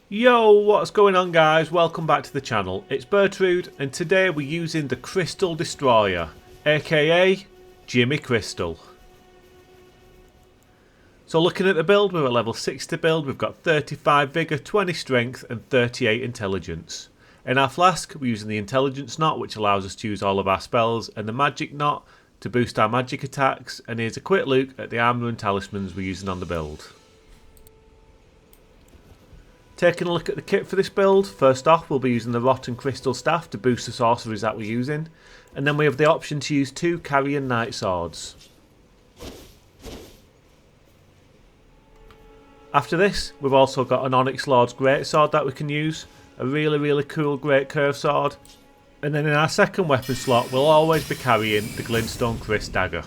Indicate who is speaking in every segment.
Speaker 1: Yo, what's going on guys? Welcome back to the channel. It's Bertrude and today we're using the Crystal Destroyer, aka Jimmy Crystal. So looking at the build, we're at level 60 build, we've got 35 Vigour, 20 Strength and 38 Intelligence. In our flask we're using the Intelligence knot, which allows us to use all of our spells, and the Magic knot to boost our magic attacks, and here's a quick look at the armour and talismans we're using on the build. Taking a look at the kit for this build, first off we'll be using the Rotten Crystal Staff to boost the sorceries that we're using, and then we have the option to use 2 Carrion Knight Swords. After this we've also got an Onyx Lord's Greatsword that we can use, a really cool Great Curve Sword, and then in our second weapon slot we'll always be carrying the Glintstone Chris Dagger.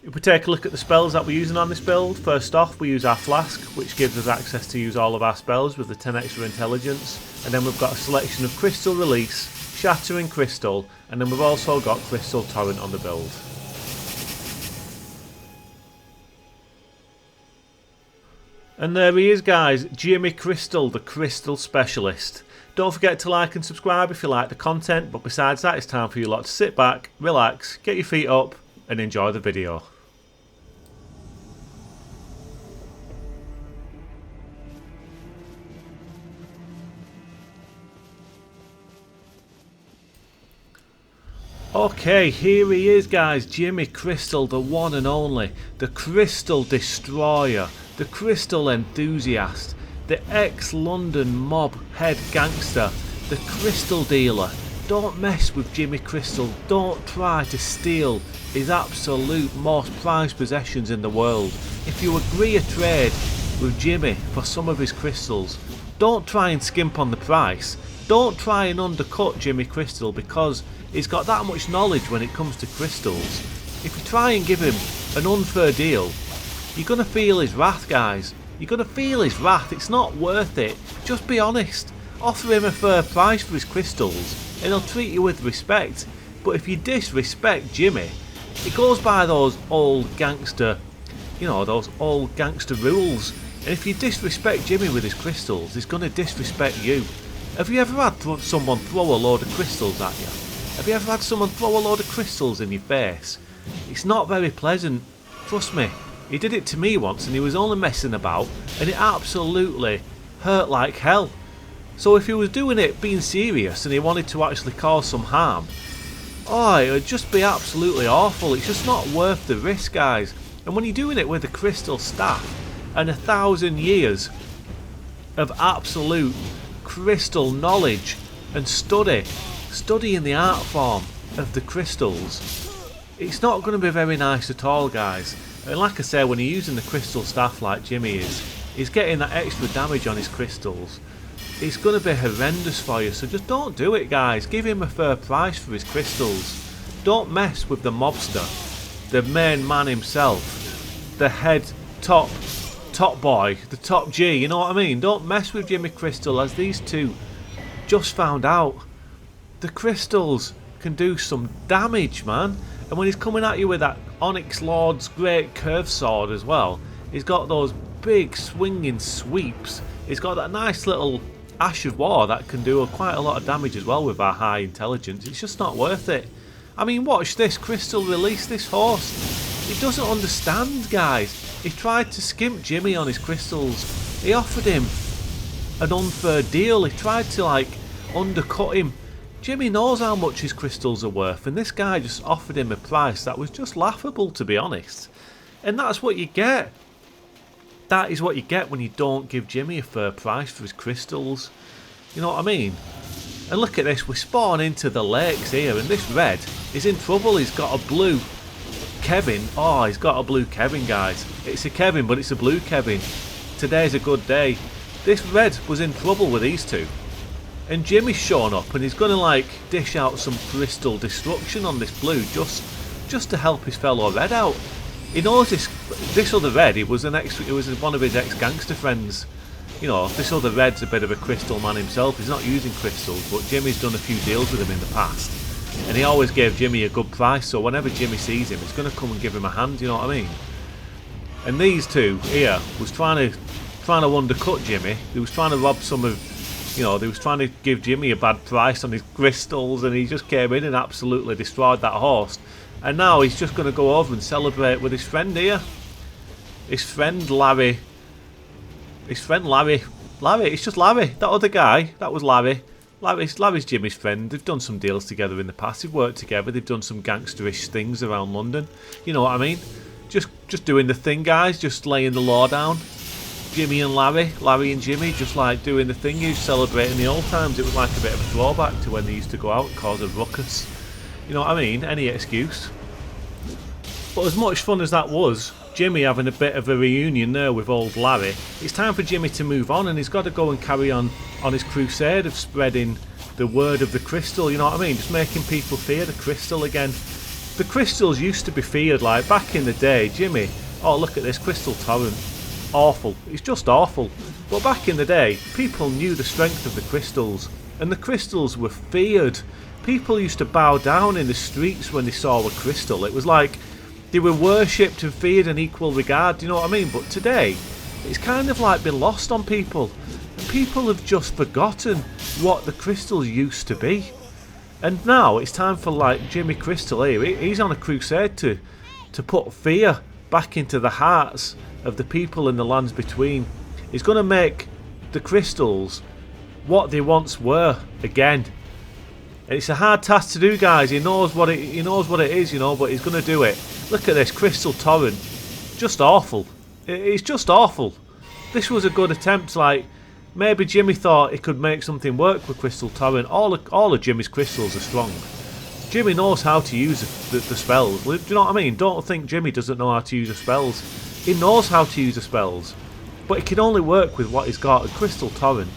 Speaker 1: If we take a look at the spells that we're using on this build, first off we use our flask, which gives us access to use all of our spells with the 10 extra intelligence, and then we've got a selection of Crystal Release, Shattering Crystal, and then we've also got Crystal Torrent on the build. And there he is guys, Jimmy Crystal, the Crystal Specialist. Don't forget to like and subscribe if you like the content, but besides that it's time for you lot to sit back, relax, get your feet up and enjoy the video. Okay, here he is guys, Jimmy Crystal, the one and only, the Crystal Destroyer, the Crystal Enthusiast, the ex-London mob head gangster, the Crystal Dealer. Don't mess with Jimmy Crystal, don't try to steal his absolute most prized possessions in the world. If you agree a trade with Jimmy for some of his crystals, don't try and skimp on the price. Don't try and undercut Jimmy Crystal because he's got that much knowledge when it comes to crystals. If you try and give him an unfair deal, you're going to feel his wrath guys. You're going to feel his wrath, it's not worth it. Just be honest. Offer him a fair price for his crystals and he'll treat you with respect. But if you disrespect Jimmy, it goes by those old gangster, those old gangster rules. And if you disrespect Jimmy with his crystals, he's going to disrespect you. Have you ever had someone throw a load of crystals at you? Have you ever had someone throw a load of crystals in your face? It's not very pleasant. Trust me. He did it to me once and he was only messing about and it absolutely hurt like hell. So if he was doing it being serious and he wanted to actually cause some harm, oh, it would just be absolutely awful. It's just not worth the risk guys. And when you're doing it with a crystal staff and 1,000 years of absolute crystal knowledge and studying the art form of the crystals, it's not going to be very nice at all guys. And like I say, when you're using the crystal staff like Jimmy is, he's getting that extra damage on his crystals. It's going to be horrendous for you, so just don't do it guys. Give him a fair price for his crystals. Don't mess with the mobster, the main man himself, the head top boy, the top G, you know what I mean? Don't mess with Jimmy Crystal, as these two just found out. The crystals can do some damage, man. And when he's coming at you with that Onyx Lord's Great Curve Sword as well, he's got those big swinging sweeps. He's got that nice little Ash of War that can do quite a lot of damage as well with our high intelligence. It's just not worth it. I mean, watch this Crystal release this horse. He doesn't understand, guys. He tried to skimp Jimmy on his crystals. He offered him an unfair deal. He tried to undercut him. Jimmy knows how much his crystals are worth, and this guy just offered him a price that was just laughable, to be honest. And that's what you get. That is what you get when you don't give Jimmy a fair price for his crystals. You know what I mean? And look at this, we spawn into the lakes here, and this red is in trouble. He's got a blue Kevin. Oh, he's got a blue Kevin, guys. It's a Kevin, but it's a blue Kevin. Today's a good day. This red was in trouble with these two. And Jimmy's shown up and he's going to dish out some crystal destruction on this blue just to help his fellow red out. He knows this other red, it was one of his ex-gangster friends. You know, this other red's a bit of a crystal man himself. He's not using crystals, but Jimmy's done a few deals with him in the past. And he always gave Jimmy a good price, so whenever Jimmy sees him, he's going to come and give him a hand, you know what I mean? And these two here was trying to undercut Jimmy. They was trying to rob some of, you know, they was trying to give Jimmy a bad price on his crystals, and he just came in and absolutely destroyed that horse. And now he's just going to go over and celebrate with his friend here. His friend Larry. His friend Larry. Larry, it's just Larry. That other guy, that was Larry. Larry's Jimmy's friend. They've done some deals together in the past. They've worked together. They've done some gangsterish things around London. You know what I mean? Just doing the thing, guys. Just laying the law down. Jimmy and Larry and Jimmy, just like doing the thing. He was celebrating the old times. It was like a bit of a throwback to when they used to go out and cause a ruckus. You know what I mean? Any excuse. But as much fun as that was, Jimmy having a bit of a reunion there with old Larry, it's time for Jimmy to move on, and he's got to go and carry on his crusade of spreading the word of the crystal, you know what I mean? Just making people fear the crystal again. The crystals used to be feared, like back in the day. Jimmy, oh look at this crystal torrent. Awful. It's just awful. But back in the day, people knew the strength of the crystals, and the crystals were feared. People used to bow down in the streets when they saw a crystal. It was like they were worshipped and feared in equal regard, do you know what I mean? But today, it's kind of like been lost on people. And people have just forgotten what the crystals used to be. And now it's time for like Jimmy Crystal here. He's on a crusade to put fear back into the hearts of the people in the lands between. He's going to make the crystals what they once were again. And it's a hard task to do, guys. He knows what it is, you know, but he's going to do it. Look at this crystal torrent. Just awful. It's just awful. This was a good attempt. Like maybe Jimmy thought he could make something work with crystal torrent. All of Jimmy's crystals are strong. Jimmy knows how to use the spells. Do you know what I mean? Don't think Jimmy doesn't know how to use the spells. He knows how to use the spells, but it can only work with what he's got. A crystal torrent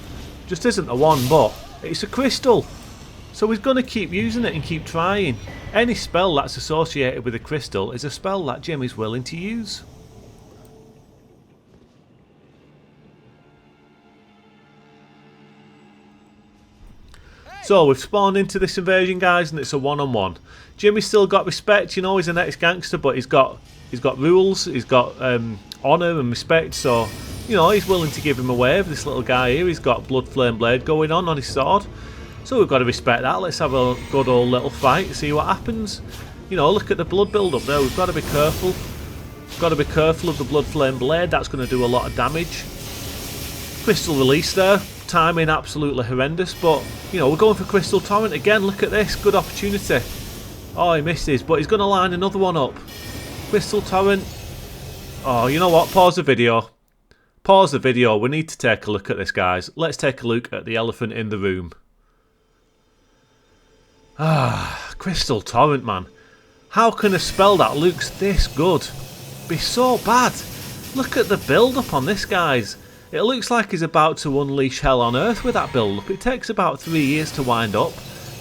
Speaker 1: just isn't a one, but it's a crystal. So he's going to keep using it and keep trying. Any spell that's associated with a crystal is a spell that Jimmy's willing to use. So we've spawned into this invasion, guys, and it's a one-on-one. Jimmy's still got respect, you know, he's an ex-gangster, but he's got rules, he's got honour and respect, so, you know, he's willing to give him a wave. This little guy here, he's got blood flame blade going on his sword. So we've got to respect that. Let's have a good old little fight, see what happens. You know, look at the blood build up there. We've got to be careful. We've got to be careful of the blood flame blade. That's going to do a lot of damage. Crystal release there. Timing absolutely horrendous. But, you know, we're going for crystal torrent again. Look at this. Good opportunity. Oh, he misses. But he's going to line another one up. Crystal torrent. Oh, you know what? Pause the video. Pause the video. We need to take a look at this, guys. Let's take a look at the elephant in the room. Ah, crystal torrent, man. How can a spell that looks this good be so bad? Look at the build up on this, guys. It looks like he's about to unleash hell on earth with that build up. It takes about 3 years to wind up.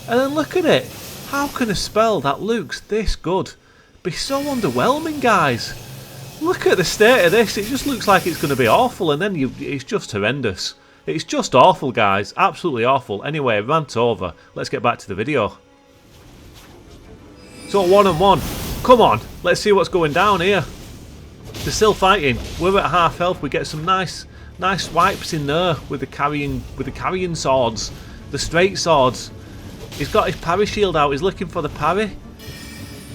Speaker 1: And then look at it. How can a spell that looks this good be so underwhelming, guys? Look at the state of this. It just looks like it's going to be awful, and then it's just horrendous. It's just awful, guys. Absolutely awful. Anyway, rant over. Let's get back to the video. So, one-on-one. Come on. Let's see what's going down here. They're still fighting. We're at half health. We get some nice swipes in there with the carrying swords. The straight swords. He's got his parry shield out. He's looking for the parry.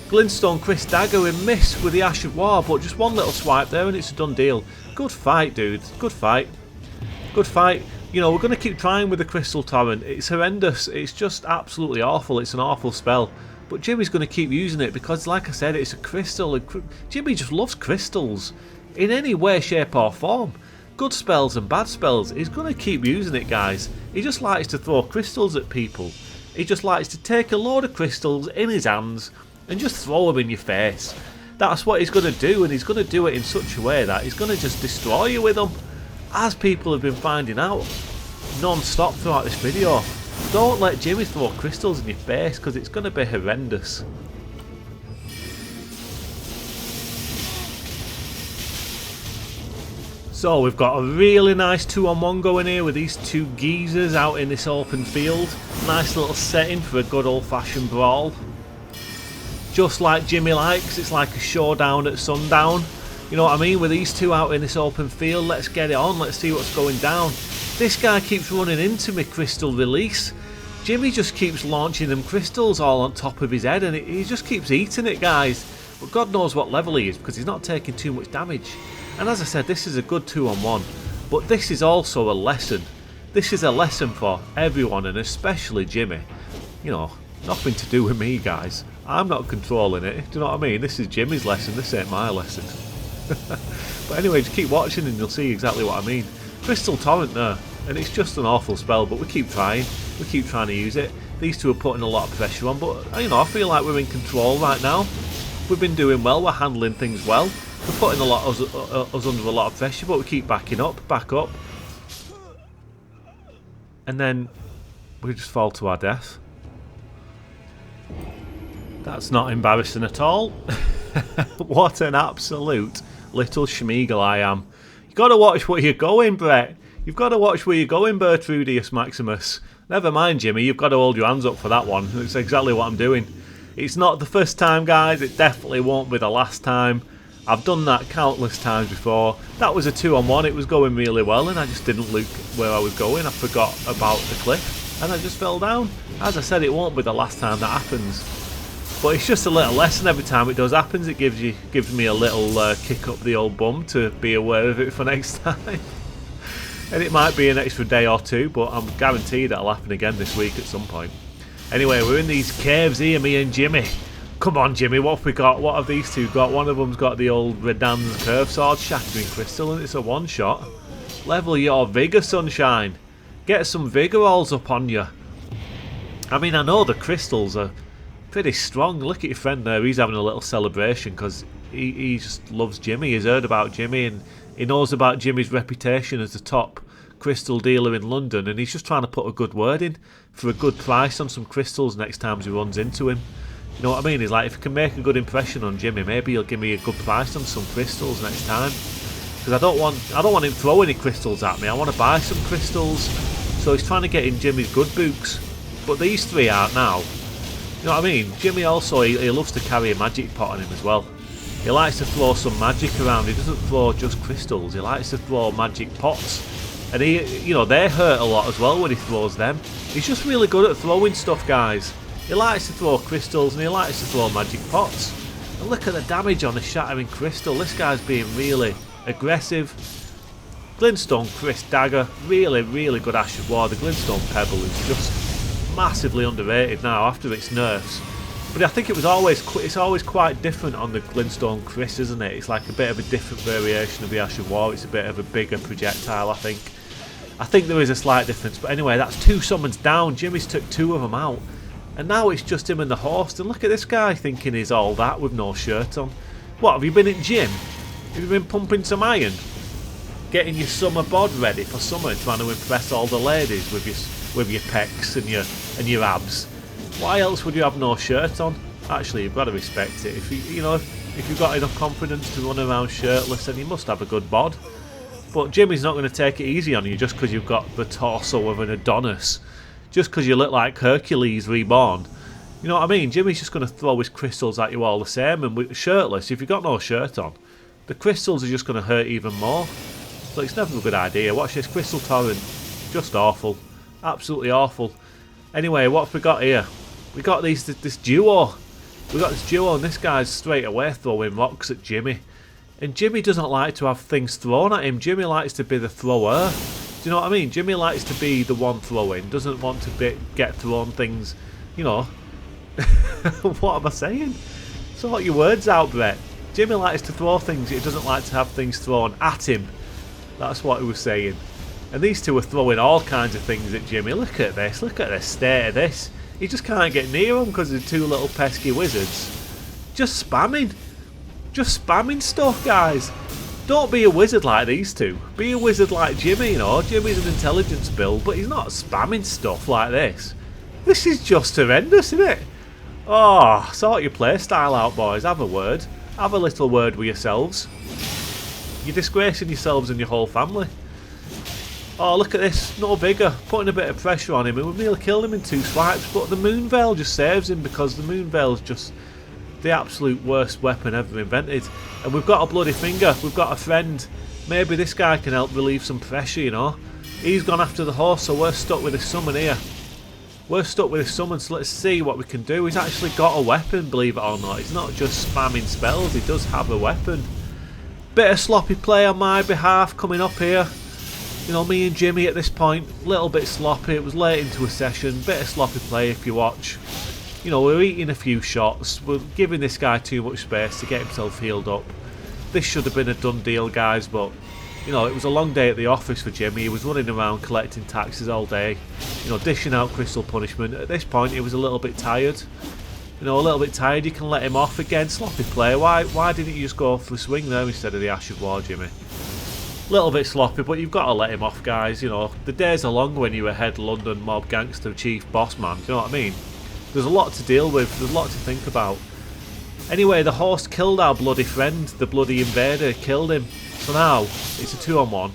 Speaker 1: Glintstone Chris Dagger and miss with the Ash of War, but just one little swipe there and it's a done deal. Good fight, dude. Good fight. Good fight. You know, we're going to keep trying with the crystal torrent. It's horrendous. It's just absolutely awful. It's an awful spell. But Jimmy's going to keep using it because, like I said, it's a crystal. Jimmy just loves crystals in any way, shape or form. Good spells and bad spells. He's going to keep using it, guys. He just likes to throw crystals at people. He just likes to take a load of crystals in his hands and just throw them in your face. That's what he's going to do, and he's going to do it in such a way that he's going to just destroy you with them. As people have been finding out non-stop throughout this video, don't let Jimmy throw crystals in your face because it's going to be horrendous. So we've got a really nice 2-on-1 going here with these two geezers out in this open field. Nice little setting for a good old-fashioned brawl. Just like Jimmy likes, it's like a showdown at sundown. You know what I mean? With these two out in this open field, let's get it on. Let's see what's going down. This guy keeps running into me crystal release. Jimmy just keeps launching them crystals all on top of his head, and he just keeps eating it, guys. But God knows what level he is, because he's not taking too much damage. And as I said, this is a good 2-on-1. But this is also a lesson. This is a lesson for everyone, and especially Jimmy. You know, nothing to do with me, guys. I'm not controlling it. Do you know what I mean? This is Jimmy's lesson. This ain't my lesson. But anyway, just keep watching and you'll see exactly what I mean. Crystal Torrent there. And it's just an awful spell, but we keep trying. We keep trying to use it. These two are putting a lot of pressure on, but you know, I feel like we're in control right now. We've been doing well. We're handling things well. We're putting us under a lot of pressure, but we keep backing up, back up. And then we just fall to our death. That's not embarrassing at all. What an absolute little schmeagle I am. You've got to watch where you're going, Brett. You've got to watch where you're going, Bertrudius Maximus. Never mind, Jimmy, you've got to hold your hands up for that one. It's exactly what I'm doing. It's not the first time, guys. It definitely won't be the last time. I've done that countless times before. That was a 2-on-1. It was going really well, and I just didn't look where I was going. I forgot about the cliff, and I just fell down. As I said, it won't be the last time that happens. But it's just a little lesson every time it does happen. It gives me a little kick up the old bum to be aware of it for next time. And it might be an extra day or two, but I'm guaranteed it'll happen again this week at some point. Anyway, we're in these caves here, me and Jimmy. Come on, Jimmy, what have we got? What have these two got? One of them's got the old Redan's Curve Sword, Shattering Crystal, and it's a one-shot. Level your vigour, sunshine. Get some vigour rolls up on you. I mean, I know the crystals are pretty strong. Look at your friend there. He's having a little celebration because he just loves Jimmy. He's heard about Jimmy, and he knows about Jimmy's reputation as the top crystal dealer in London, and he's just trying to put a good word in for a good price on some crystals next time he runs into him. You know what I mean? He's like, if I can make a good impression on Jimmy, maybe he'll give me a good price on some crystals next time. Because I don't want him to throw any crystals at me. I want to buy some crystals. So he's trying to get in Jimmy's good books. But these three aren't now. You know what I mean? Jimmy also, he loves to carry a magic pot on him as well. He likes to throw some magic around. He doesn't throw just crystals. He likes to throw magic pots. And you know, they hurt a lot as well when he throws them. He's just really good at throwing stuff, guys. He likes to throw crystals and he likes to throw magic pots. And look at the damage on the Shattering Crystal. This guy's being really aggressive. Glintstone Chris Dagger, really, really good Ash of War. The Glintstone Pebble is just massively underrated now after its nerfs. But I think it's always quite different on the Glintstone Chris, isn't it? It's like a bit of a different variation of the Ash of War. It's a bit of a bigger projectile, I think. I think there is a slight difference. But anyway, that's 2 summons down. Jimmy's took 2 of them out. And now it's just him and the host. And look at this guy thinking he's all that with no shirt on. What, have you been at gym? Have you been pumping some iron? Getting your summer bod ready for summer, trying to impress all the ladies with your pecs and your abs. Why else would you have no shirt on? Actually, you've got to respect it. If you've got enough confidence to run around shirtless, then you must have a good bod. But Jimmy's not going to take it easy on you just because you've got the torso of an Adonis. Just because you look like Hercules reborn. You know what I mean? Jimmy's just going to throw his crystals at you all the same. And with shirtless, if you've got no shirt on, the crystals are just going to hurt even more. So it's never a good idea. Watch this Crystal Torrent. Just awful. Absolutely awful. Anyway, what have we got here? We got this duo. We got this duo and this guy's straight away throwing rocks at Jimmy. And Jimmy doesn't like to have things thrown at him. Jimmy likes to be the thrower. Do you know what I mean? Jimmy likes to be the one throwing. Doesn't want to get thrown things, you know. What am I saying? Sort your words out, Brett. Jimmy likes to throw things. He doesn't like to have things thrown at him. That's what he was saying. And these two are throwing all kinds of things at Jimmy. Look at this. Look at the state of this. He just can't get near them because they're 2 little pesky wizards. Just spamming. Just spamming stuff, guys. Don't be a wizard like these two. Be a wizard like Jimmy, you know. Jimmy's an intelligence build, but he's not spamming stuff like this. This is just horrendous, isn't it? Oh, sort your playstyle out, boys. Have a word. Have a little word with yourselves. You're disgracing yourselves and your whole family. Oh, look at this. No vigour. Putting a bit of pressure on him. And we nearly killed him in 2 swipes. But the Moon Veil just saves him because the Moon Veil's just The absolute worst weapon ever invented. And we've got a bloody finger. We've got a friend. Maybe this guy can help relieve some pressure, you know. He's gone after the horse, so we're stuck with his summon here. We're stuck with his summon, so let's see what we can do. He's actually got a weapon, believe it or not. He's not just spamming spells, he does have a weapon. Bit of sloppy play on my behalf coming up here. You know, me and Jimmy at this point, little bit sloppy. It was late into a session. Bit of sloppy play if you watch. You know, we're eating a few shots. We're giving this guy too much space to get himself healed up. This should have been a done deal, guys, but you know, it was a long day at the office for Jimmy. He was running around collecting taxes all day, you know, dishing out crystal punishment. At this point, he was a little bit tired. You know, a little bit tired. You can let him off again. Sloppy play. Why didn't you just go for the swing there instead of the Ash of War, Jimmy? Little bit sloppy, but you've got to let him off, guys. You know, the days are long when you're a head London mob gangster chief boss man. Do you know what I mean? There's a lot to deal with. There's a lot to think about. Anyway, the horse killed our bloody friend. The bloody invader killed him. So now it's a 2-on-1,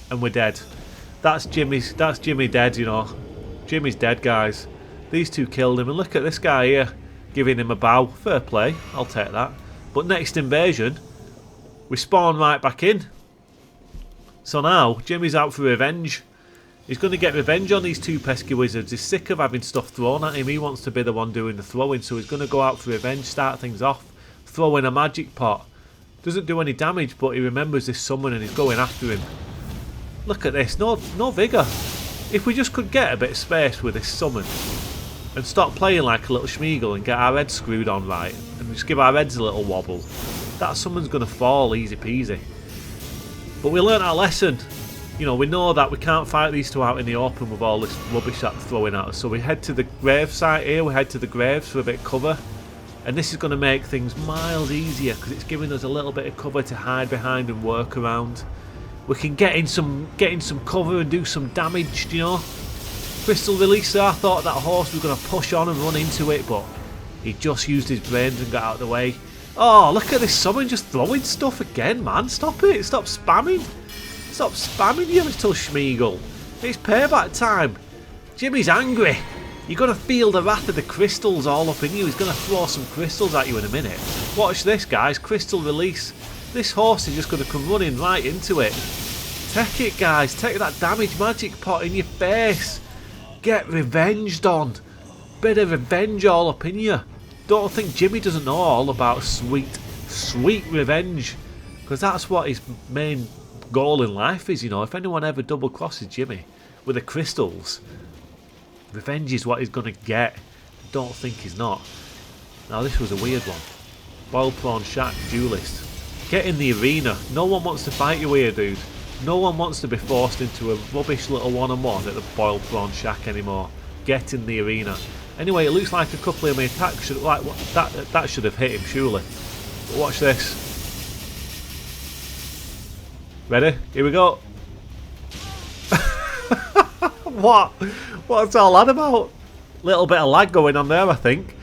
Speaker 1: and we're dead. That's Jimmy dead, you know. Jimmy's dead, guys. These two killed him, and look at this guy here, giving him a bow. Fair play, I'll take that. But next invasion, we spawn right back in. So now Jimmy's out for revenge. He's going to get revenge on these two pesky wizards. He's sick of having stuff thrown at him. He wants to be the one doing the throwing, so he's going to go out for revenge, start things off, throw in a magic pot. Doesn't do any damage, but he remembers this summon and he's going after him. Look at this, no vigour. If we just could get a bit of space with this summon and stop playing like a little Schmeagle and get our heads screwed on right and just give our heads a little wobble, that summon's going to fall easy peasy. But we learnt our lesson. You know, we know that we can't fight these two out in the open with all this rubbish that's throwing at us. So we head to the grave site here, we head to the graves for a bit of cover. And this is going to make things miles easier because it's giving us a little bit of cover to hide behind and work around. We can get in some cover and do some damage, you know. Crystal Releaser, I thought that horse was going to push on and run into it, but he just used his brains and got out of the way. Oh, look at this summon just throwing stuff again, man. Stop it. Stop spamming. Stop spamming, you little Schmeagle. It's payback time. Jimmy's angry. You're going to feel the wrath of the crystals all up in you. He's going to throw some crystals at you in a minute. Watch this, guys. Crystal release. This horse is just going to come running right into it. Take it, guys. Take that damage magic pot in your face. Get revenged on. Bit of revenge all up in you. Don't think Jimmy doesn't know all about sweet, sweet revenge. Because that's what his main goal in life is, you know. If anyone ever double crosses Jimmy with the crystals, revenge is what he's going to get. Don't think he's not. Now this was a weird one. Boiled prawn shack, duelist. Get in the arena. No one wants to fight you here, dude. No one wants to be forced into a rubbish little one-on-one at the boiled prawn shack anymore. Get in the arena. Anyway, it looks like a couple of my attacks should, like that should have hit him surely. But watch this. Ready? Here we go. What's all that about? Little bit of lag going on there, I think.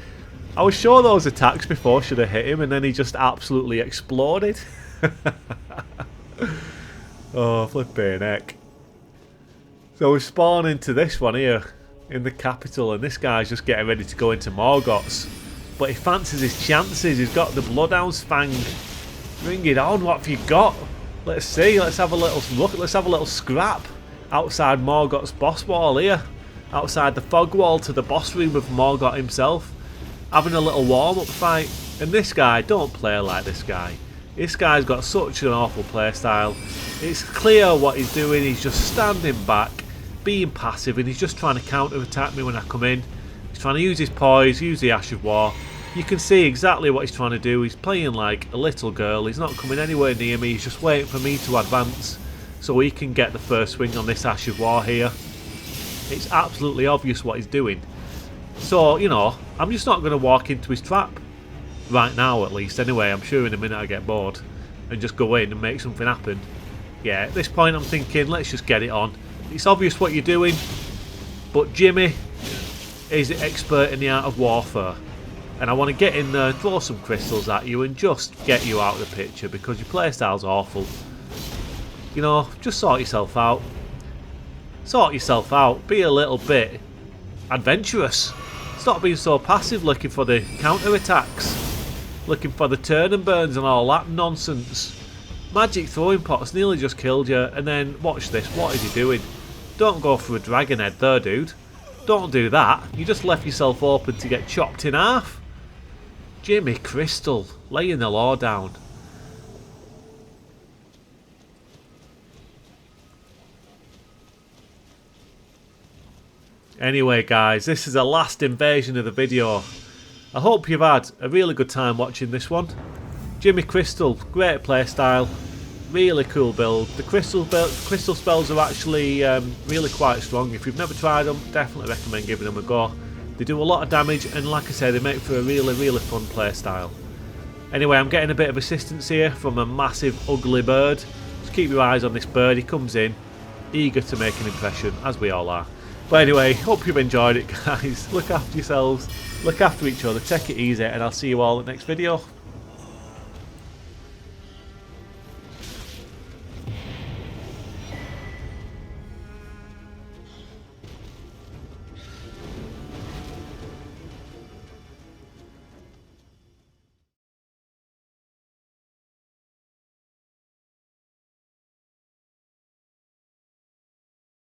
Speaker 1: I was sure those attacks before should have hit him, and then he just absolutely exploded. Oh, flipping heck. So we spawn into this one here, in the capital, and this guy's just getting ready to go into Morgoth's. But he fancies his chances. He's got the Bloodhound's Fang. Bring it on, what have you got? Let's see, let's have a little look, let's have a little scrap outside Morgoth's boss wall here. Outside the fog wall to the boss room of Morgoth himself. Having a little warm-up fight. And this guy, don't play like this guy. This guy's got such an awful playstyle. It's clear what he's doing, he's just standing back, being passive, and he's just trying to counter-attack me when I come in. He's trying to use his poise, use the Ash of War. You can see exactly what he's trying to do. He's playing like a little girl. He's not coming anywhere near me. He's just waiting for me to advance so he can get the first swing on this Ash of War here. It's absolutely obvious what he's doing. So, you know, I'm just not going to walk into his trap. Right now, at least. Anyway, I'm sure in a minute I get bored and just go in and make something happen. Yeah, at this point I'm thinking, let's just get it on. It's obvious what you're doing, but Jimmy is the expert in the art of warfare. And I want to get in there, throw some crystals at you and just get you out of the picture because your playstyle's awful. You know, just sort yourself out. Sort yourself out. Be a little bit adventurous. Stop stop being so passive looking for the counter attacks, looking for the turn and burns and all that nonsense. Magic throwing pots nearly just killed you, and then watch this, what is he doing? Don't go for a dragon head there, dude. Don't do that, you just left yourself open to get chopped in half. Jimmy Crystal, laying the law down. Anyway guys, this is the last invasion of the video. I hope you've had a really good time watching this one. Jimmy Crystal, great playstyle, really cool build. The crystal spells are actually really quite strong. If you've never tried them, definitely recommend giving them a go. They do a lot of damage, and like I said, they make for a really fun playstyle. Anyway, I'm getting a bit of assistance here from a massive ugly bird. Just keep your eyes on this bird, he comes in, eager to make an impression, as we all are. But anyway, hope you've enjoyed it guys. Look after yourselves, look after each other, take it easy, and I'll see you all in the next video.